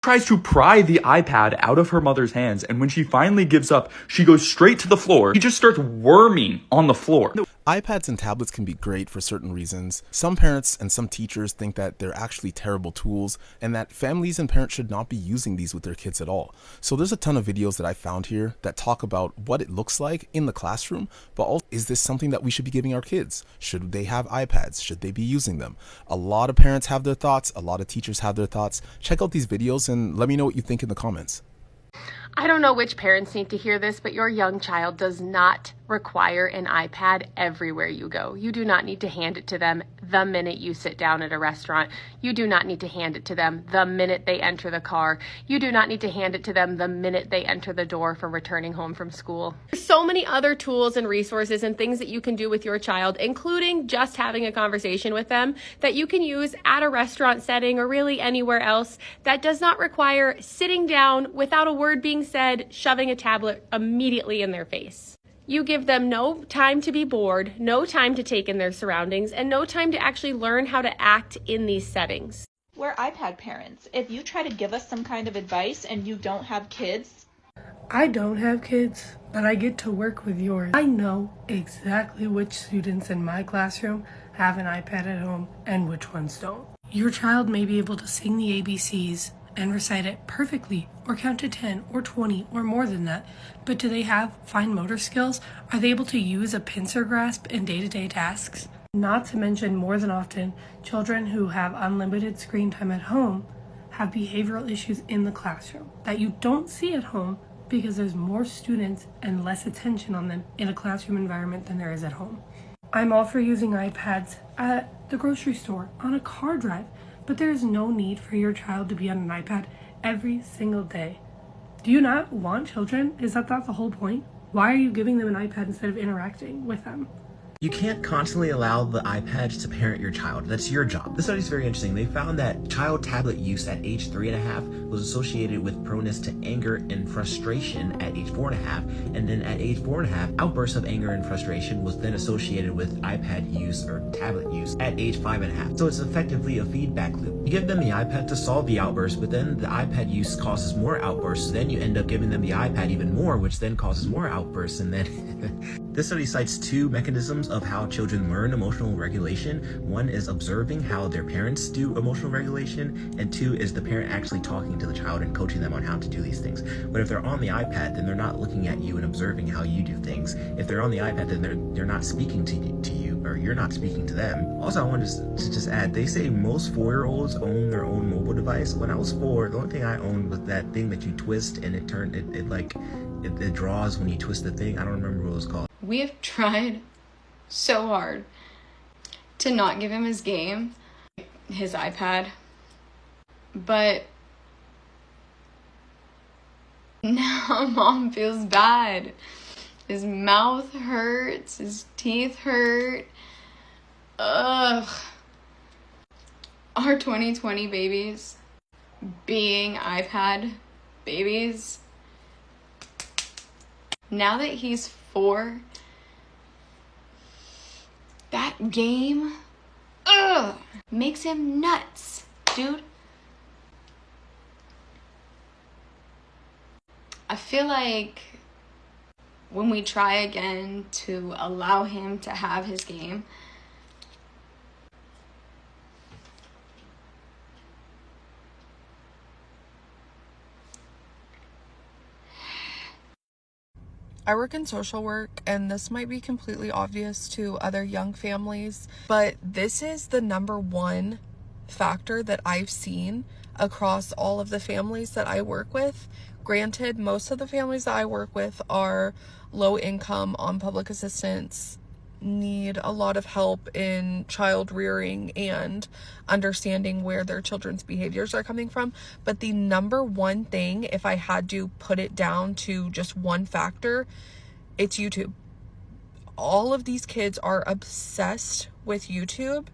Tries to pry the iPad out of her mother's hands, and when she finally gives up, she goes straight to the floor. He just starts worming on the floor. iPads and tablets can be great for certain reasons. Some parents and some teachers think that they're actually terrible tools and that families and parents should not be using these with their kids at all. So there's a ton of videos that I found here that talk about what it looks like in the classroom, but also, is this something that we should be giving our kids? Should they have iPads? Should they be using them? A lot of parents have their thoughts, a lot of teachers have their thoughts. Check out these videos and let me know what you think in the comments. I don't know which parents need to hear this, but your young child does not require an iPad everywhere you go. You do not need to hand it to them the minute you sit down at a restaurant. You do not need to hand it to them the minute they enter the car. You do not need to hand it to them the minute they enter the door for returning home from school. There's so many other tools and resources and things that you can do with your child, including just having a conversation with them, that you can use at a restaurant setting or really anywhere else that does not require sitting down without a word being said, shoving a tablet immediately in their face. You give them no time to be bored, no time to take in their surroundings, and no time to actually learn how to act in these settings. We're iPad parents. If you try to give us some kind of advice and you don't have kids... I don't have kids, but I get to work with yours. I know exactly which students in my classroom have an iPad at home and which ones don't. Your child may be able to sing the ABCs and recite it perfectly, or count to 10 or 20 or more than that, but do they have fine motor skills? Are they able to use a pincer grasp in day-to-day tasks? Not to mention, more than often, children who have unlimited screen time at home have behavioral issues in the classroom that you don't see at home because there's more students and less attention on them in a classroom environment than there is at home. I'm all for using iPads at the grocery store, on a car drive, but there is no need for your child to be on an iPad every single day. Do you not want children? Is that not the whole point? Why are you giving them an iPad instead of interacting with them? You can't constantly allow the iPad to parent your child. That's your job. This study is very interesting. They found that child tablet use at age 3.5 was associated with proneness to anger and frustration at age 4.5, and then at age 4.5, outbursts of anger and frustration was then associated with iPad use or tablet use at age 5.5. So it's effectively a feedback loop. You give them the iPad to solve the outburst, but then the iPad use causes more outbursts. Then you end up giving them the iPad even more, which then causes more outbursts, and then this study cites two mechanisms of how children learn emotional regulation. One is observing how their parents do emotional regulation, and two is the parent actually talking to the child and coaching them on how to do these things. But if they're on the iPad, then they're not looking at you and observing how you do things. If they're on the iPad, then they're not speaking to you, or you're not speaking to them. Also, I wanted to just add, they say most 4-year-olds own their own mobile device. When I was 4, the only thing I owned was that thing that you twist and it draws when you twist the thing. I don't remember what it was called. We have tried so hard to not give him his game, his iPad, but now Mom feels bad. His mouth hurts, his teeth hurt. Ugh. Our 2020 babies being iPad babies. Now that he's 4, that game, makes him nuts, dude. I feel like when we try again to allow him to have his game, I work in social work, and this might be completely obvious to other young families, but this is the #1 factor that I've seen across all of the families that I work with. Granted, most of the families that I work with are low income, on public assistance, need a lot of help in child rearing and understanding where their children's behaviors are coming from. But the #1 thing, if I had to put it down to just one factor, it's YouTube. All of these kids are obsessed with YouTube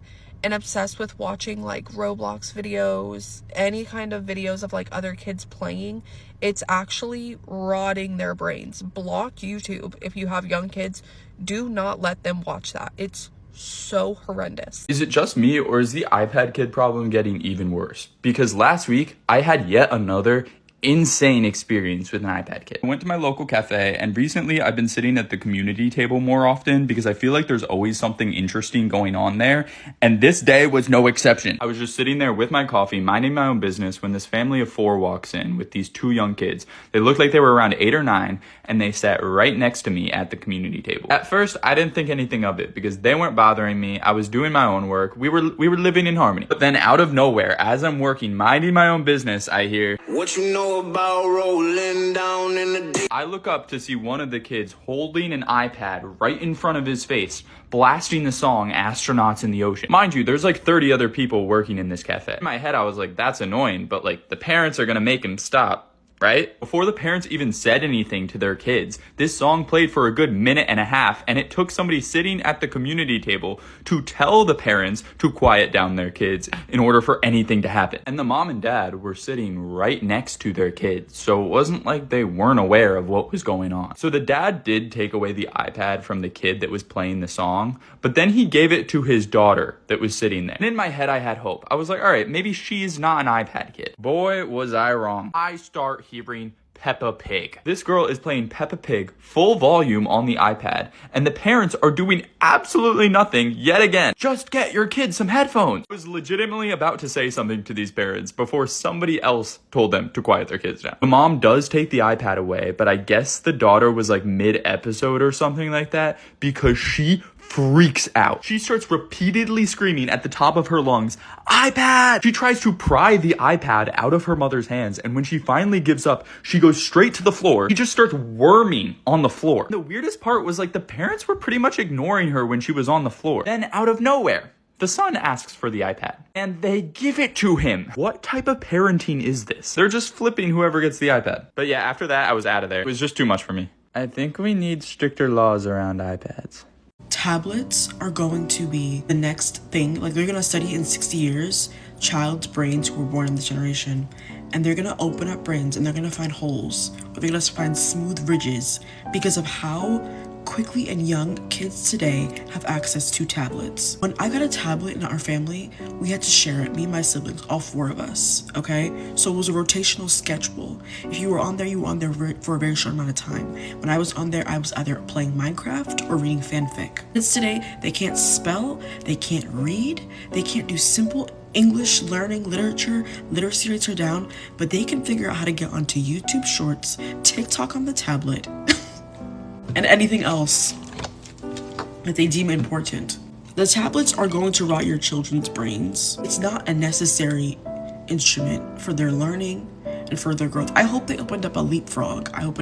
and obsessed with watching like Roblox videos, any kind of videos of like other kids playing. It's actually rotting their brains. Block YouTube if you have young kids. Do not let them watch that. It's so horrendous. Is it just me, or is the iPad kid problem getting even worse? Because last week, I had yet another insane experience with an iPad kid. I went to my local cafe, and recently I've been sitting at the community table more often because I feel like there's always something interesting going on there, and this day was no exception. I was just sitting there with my coffee, minding my own business, when this family of 4 walks in with these 2 young kids. They looked like they were around 8 or 9, and they sat right next to me at the community table. At first, I didn't think anything of it because they weren't bothering me. I was doing my own work. We were living in harmony. But then out of nowhere, as I'm working, minding my own business, I hear, "What you know about rolling down in the deep?" I look up to see one of the kids holding an iPad right in front of his face, blasting the song Astronauts in the Ocean. Mind you, there's like 30 other people working in this cafe. In my head, I was like, that's annoying, but like the parents are gonna make him stop, right? Before the parents even said anything to their kids, this song played for a good minute and a half, and it took somebody sitting at the community table to tell the parents to quiet down their kids in order for anything to happen. And the mom and dad were sitting right next to their kids, so it wasn't like they weren't aware of what was going on. So the dad did take away the iPad from the kid that was playing the song, but then he gave it to his daughter that was sitting there. And in my head, I had hope. I was like, all right, maybe she's not an iPad kid. Boy, was I wrong. I start hearing Peppa Pig. This girl is playing Peppa Pig full volume on the iPad, and the parents are doing absolutely nothing yet again. Just get your kids some headphones. I was legitimately about to say something to these parents before somebody else told them to quiet their kids down. The mom does take the iPad away, but I guess the daughter was like mid-episode or something like that because she freaks out. She starts repeatedly screaming at the top of her lungs, "iPad!" She tries to pry the iPad out of her mother's hands, and when she finally gives up, she goes straight to the floor. She just starts worming on the floor. The weirdest part was like the parents were pretty much ignoring her when she was on the floor. Then out of nowhere, the son asks for the iPad, and they give it to him. What type of parenting is this? They're just flipping whoever gets the iPad. But yeah, after that, I was out of there. It was just too much for me. I think we need stricter laws around iPads. Tablets are going to be the next thing. Like, they're going to study in 60 years child's brains who were born in this generation, and they're going to open up brains and they're going to find holes, or they're going to find smooth ridges because of how quickly and young kids today have access to tablets. When I got a tablet in our family, we had to share it, me and my siblings, all 4 of us, okay? So it was a rotational schedule. If you were on there, you were on there for a very short amount of time. When I was on there, I was either playing Minecraft or reading fanfic. Kids today, they can't spell, they can't read, they can't do simple English learning, literacy rates are down, but they can figure out how to get onto YouTube Shorts, TikTok on the tablet, and anything else that they deem important. The tablets are going to rot your children's brains. It's not a necessary instrument for their learning and for their growth. I hope they opened up a Leapfrog. I hope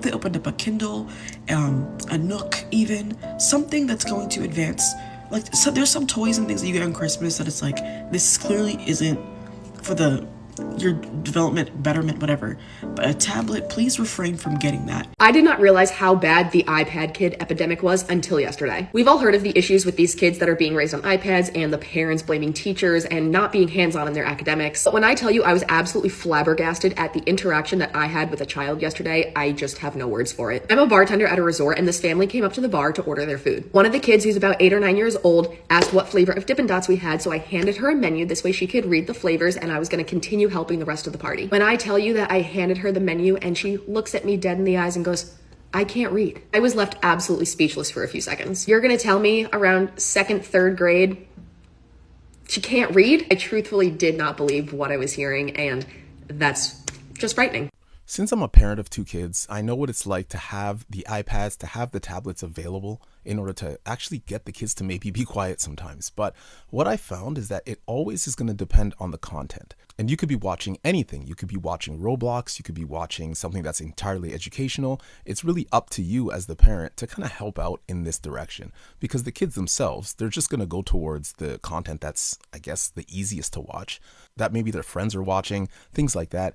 they opened up a Kindle, a Nook even, something that's going to advance. Like, so there's some toys and things that you get on Christmas that it's like, this clearly isn't for your development, betterment, whatever. But a tablet, please refrain from getting that. I did not realize how bad the iPad kid epidemic was until yesterday. We've all heard of the issues with these kids that are being raised on iPads and the parents blaming teachers and not being hands-on in their academics. But when I tell you I was absolutely flabbergasted at the interaction that I had with a child yesterday, I just have no words for it. I'm a bartender at a resort, and this family came up to the bar to order their food. One of the kids, who's about 8 or 9 years old, asked what flavor of Dippin' Dots we had, so I handed her a menu. This way she could read the flavors, and I was going to continue helping the rest of the party. When I tell you that I handed her the menu and she looks at me dead in the eyes and goes, "I can't read," I was left absolutely speechless for a few seconds. You're gonna tell me around 2nd, 3rd grade she can't read? I truthfully did not believe what I was hearing, and that's just frightening. Since I'm a parent of 2 kids, I know what it's like to have the iPads, to have the tablets available in order to actually get the kids to maybe be quiet sometimes. But what I found is that it always is going to depend on the content. And you could be watching anything. You could be watching Roblox. You could be watching something that's entirely educational. It's really up to you as the parent to kind of help out in this direction, because the kids themselves, they're just going to go towards the content that's, I guess, the easiest to watch, that maybe their friends are watching, things like that.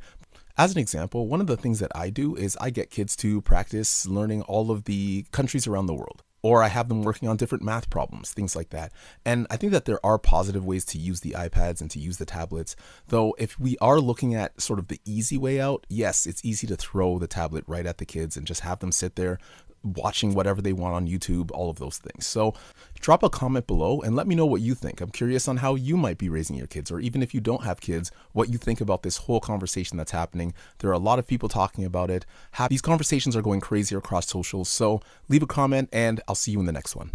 As an example, one of the things that I do is I get kids to practice learning all of the countries around the world, or I have them working on different math problems, things like that. And I think that there are positive ways to use the iPads and to use the tablets, though if we are looking at sort of the easy way out, yes, it's easy to throw the tablet right at the kids and just have them sit there watching whatever they want on YouTube, all of those things. So drop a comment below and let me know what you think. I'm curious on how you might be raising your kids, or even if you don't have kids, what you think about this whole conversation that's happening. There are a lot of people talking about it. These conversations are going crazy across socials. So leave a comment and I'll see you in the next one.